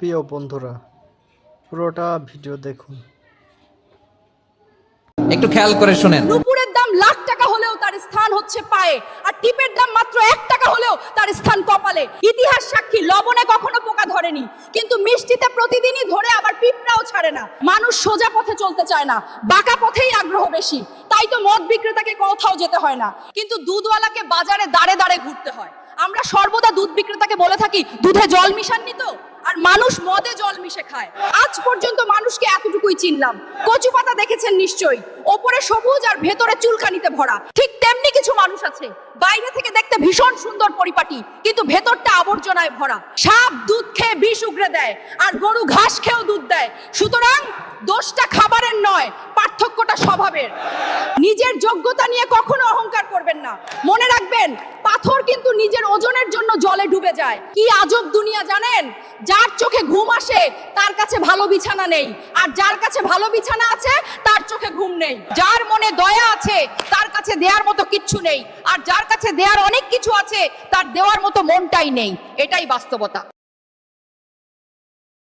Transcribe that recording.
প্রিয় বন্ধুরা, পুরোটা ভিডিও দেখুন। একটু খেয়াল করে শুনেন। নুপুরের দাম লাখ টাকা হলেও তার স্থান হচ্ছে পায়ে, আর টিপের দাম মাত্র 1 টাকা হলেও তার স্থান কপালে। ইতিহাস সাক্ষী, লবণে কখনো পোকা ধরেনি, কিন্তু মিষ্টিতে প্রতিদিনই ধরে, আবার পিঁপড়াও ছাড়ে না। মানুষ সোজা পথে চলতে চায় না, বাঁকা পথেই আগ্রহ বেশি। তাই তো মদ বিক্রেতাকে কোথাও যেতে হয় না, কিন্তু দুধওয়ালাকে বাজারে দাঁড়ে দাঁড়ে ঘুরতে হয়। আমরা সর্বদা দুধ বিক্রেতাকে বলে থাকি, দুধে জল মিশাননি তো? আর মানুষ মদে জল মিশে খায়। আজ পর্যন্ত মানুষকে এতটুকুই চিনলাম। কচু পাতা দেখেছেন নিশ্চয়ই, ওপরে সবুজ আর ভেতরে চুলকানিতে ভরা। ঠিক তেমনি কিছু মানুষ আছে, বাইরে থেকে দেখতে ভীষণ সুন্দর পরিপাটি, কিন্তু ভেতরটা আবর্জনায় ভরা। সাপ দুধ খেয়ে বিষ উগরে দেয়, আর গরু ঘাস খেয়েও দুধ দেয়। সুতরাং দোষটা খাবারের নয়, পার্থক্যটা স্বভাবের। নিজের যোগ্যতা নিয়ে কখনো অহংকার করবেন না। মনে রাখবেন, পাথর কিন্তু নিজের ওজনের জন্য জলে ডুবে যায়। কি আজব দুনিয়া জানেন? যার চোখে ঘুম আসে তার কাছে ভালো বিছানা নেই, আর যার কাছে ভালো বিছানা আছে তার চোখে ঘুম নেই। যার মনে দয়া আছে তার কাছে দেওয়ার মতো কিচ্ছু নেই, আর যার কাছে দেওয়ার অনেক কিছু আছে তার দেওয়ার মতো মনটাই নেই। এটাই বাস্তবতা।